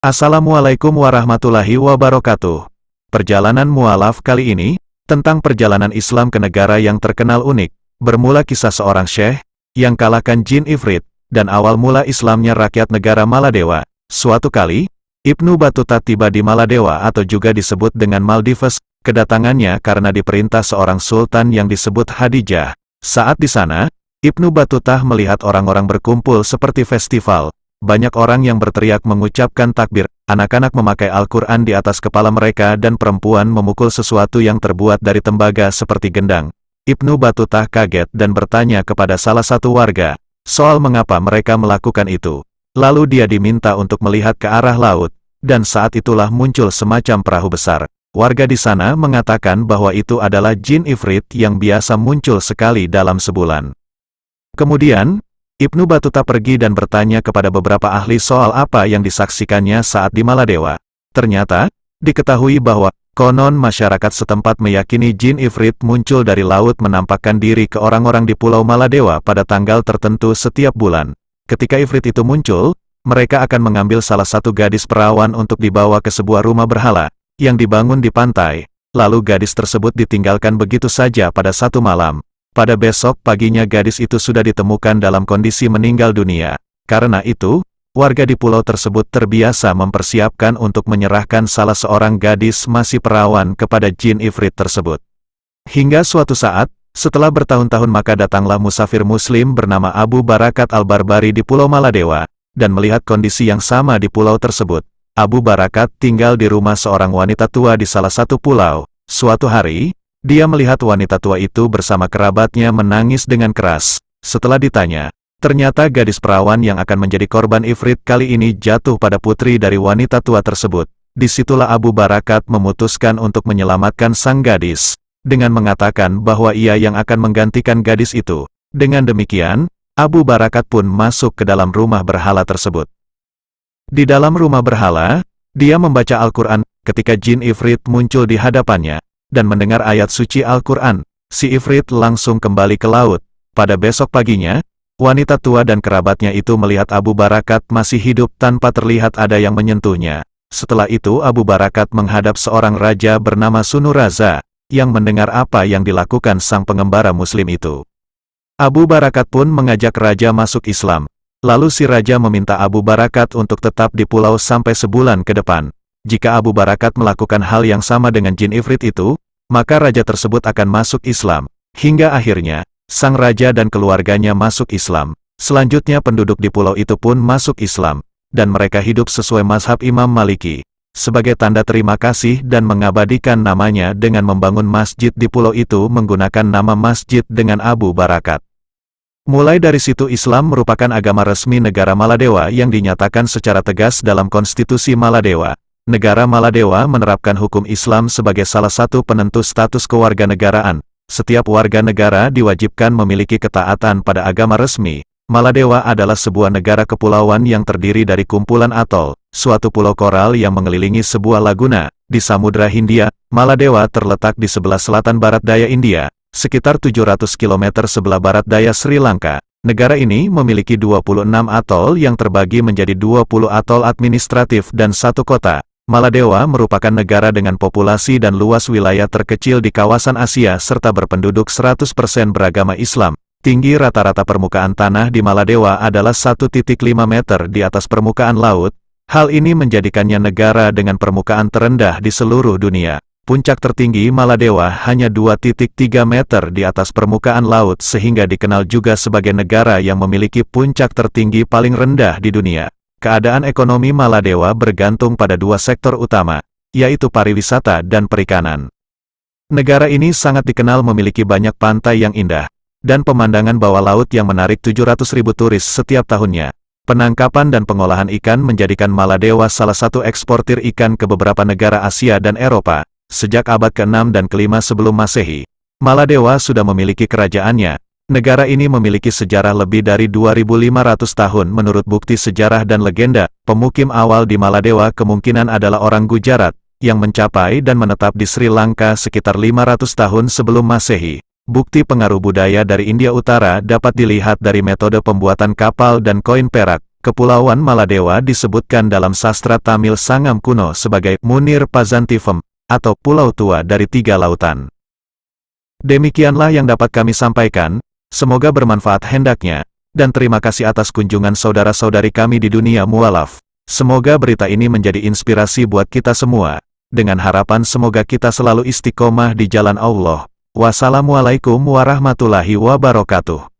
Assalamualaikum warahmatullahi wabarakatuh. Perjalanan mualaf kali ini, tentang perjalanan Islam ke negara yang terkenal unik, bermula kisah seorang syekh, yang kalahkan jin ifrit, dan awal mula Islamnya rakyat negara Maladewa. Suatu kali, Ibnu Battuta tiba di Maladewa atau juga disebut dengan Maldives, kedatangannya karena diperintah seorang sultan yang disebut Hadijah. Saat di sana, Ibnu Battuta melihat orang-orang berkumpul seperti festival. Banyak orang yang berteriak mengucapkan takbir, anak-anak memakai Al-Quran di atas kepala mereka dan perempuan memukul sesuatu yang terbuat dari tembaga seperti gendang. Ibnu Battuta kaget dan bertanya kepada salah satu warga, soal mengapa mereka melakukan itu. Lalu dia diminta untuk melihat ke arah laut, dan saat itulah muncul semacam perahu besar. Warga di sana mengatakan bahwa itu adalah jin ifrit yang biasa muncul sekali dalam sebulan. Kemudian, Ibnu Battuta pergi dan bertanya kepada beberapa ahli soal apa yang disaksikannya saat di Maladewa. Ternyata, diketahui bahwa, konon masyarakat setempat meyakini jin ifrit muncul dari laut menampakkan diri ke orang-orang di Pulau Maladewa pada tanggal tertentu setiap bulan. Ketika ifrit itu muncul, mereka akan mengambil salah satu gadis perawan untuk dibawa ke sebuah rumah berhala, yang dibangun di pantai, lalu gadis tersebut ditinggalkan begitu saja pada satu malam. Pada besok paginya gadis itu sudah ditemukan dalam kondisi meninggal dunia. Karena itu, warga di pulau tersebut terbiasa mempersiapkan untuk menyerahkan salah seorang gadis masih perawan kepada jin ifrit tersebut. Hingga suatu saat, setelah bertahun-tahun maka datanglah musafir muslim bernama Abu Barakat Al-Barbari di Pulau Maladewa, dan melihat kondisi yang sama di pulau tersebut. Abu Barakat tinggal di rumah seorang wanita tua di salah satu pulau. Suatu hari, dia melihat wanita tua itu bersama kerabatnya menangis dengan keras. Setelah ditanya, ternyata gadis perawan yang akan menjadi korban ifrit kali ini jatuh pada putri dari wanita tua tersebut. Disitulah Abu Barakat memutuskan untuk menyelamatkan sang gadis, dengan mengatakan bahwa ia yang akan menggantikan gadis itu. Dengan demikian, Abu Barakat pun masuk ke dalam rumah berhala tersebut. Di dalam rumah berhala, dia membaca Al-Quran, ketika jin ifrit muncul di hadapannya dan mendengar ayat suci Al-Quran, si ifrit langsung kembali ke laut. Pada besok paginya, wanita tua dan kerabatnya itu melihat Abu Barakat masih hidup tanpa terlihat ada yang menyentuhnya. Setelah itu Abu Barakat menghadap seorang raja bernama Sunuraza, yang mendengar apa yang dilakukan sang pengembara muslim itu. Abu Barakat pun mengajak raja masuk Islam. Lalu si raja meminta Abu Barakat untuk tetap di pulau sampai sebulan ke depan. Jika Abu Barakat melakukan hal yang sama dengan jin ifrit itu, maka raja tersebut akan masuk Islam. Hingga akhirnya, sang raja dan keluarganya masuk Islam. Selanjutnya penduduk di pulau itu pun masuk Islam, dan mereka hidup sesuai mazhab Imam Maliki. Sebagai tanda terima kasih dan mengabadikan namanya dengan membangun masjid di pulau itu menggunakan nama masjid dengan Abu Barakat. Mulai dari situ Islam merupakan agama resmi negara Maladewa yang dinyatakan secara tegas dalam konstitusi Maladewa. Negara Maladewa menerapkan hukum Islam sebagai salah satu penentu status kewarganegaraan. Setiap warga negara diwajibkan memiliki ketaatan pada agama resmi. Maladewa adalah sebuah negara kepulauan yang terdiri dari kumpulan atol, suatu pulau koral yang mengelilingi sebuah laguna. Di Samudra Hindia, Maladewa terletak di sebelah selatan barat daya India, sekitar 700 km sebelah barat daya Sri Lanka. Negara ini memiliki 26 atol yang terbagi menjadi 20 atol administratif dan satu kota. Maladewa merupakan negara dengan populasi dan luas wilayah terkecil di kawasan Asia serta berpenduduk 100% beragama Islam. Tinggi rata-rata permukaan tanah di Maladewa adalah 1,5 meter di atas permukaan laut. Hal ini menjadikannya negara dengan permukaan terendah di seluruh dunia. Puncak tertinggi Maladewa hanya 2,3 meter di atas permukaan laut sehingga dikenal juga sebagai negara yang memiliki puncak tertinggi paling rendah di dunia. Keadaan ekonomi Maladewa bergantung pada dua sektor utama, yaitu pariwisata dan perikanan. Negara ini sangat dikenal memiliki banyak pantai yang indah, dan pemandangan bawah laut yang menarik 700.000 turis setiap tahunnya. Penangkapan dan pengolahan ikan menjadikan Maladewa salah satu eksportir ikan ke beberapa negara Asia dan Eropa. Sejak abad ke-6 dan ke-5 sebelum Masehi, Maladewa sudah memiliki kerajaannya. Negara ini memiliki sejarah lebih dari 2.500 tahun menurut bukti sejarah dan legenda. Pemukim awal di Maladewa kemungkinan adalah orang Gujarat, yang mencapai dan menetap di Sri Lanka sekitar 500 tahun sebelum Masehi. Bukti pengaruh budaya dari India Utara dapat dilihat dari metode pembuatan kapal dan koin perak. Kepulauan Maladewa disebutkan dalam sastra Tamil Sangam kuno sebagai Munir Pazantivem, atau Pulau Tua dari Tiga Lautan. Demikianlah yang dapat kami sampaikan, semoga bermanfaat hendaknya, dan terima kasih atas kunjungan saudara-saudari kami di dunia mualaf. Semoga berita ini menjadi inspirasi buat kita semua, dengan harapan semoga kita selalu istiqomah di jalan Allah. Wassalamualaikum warahmatullahi wabarakatuh.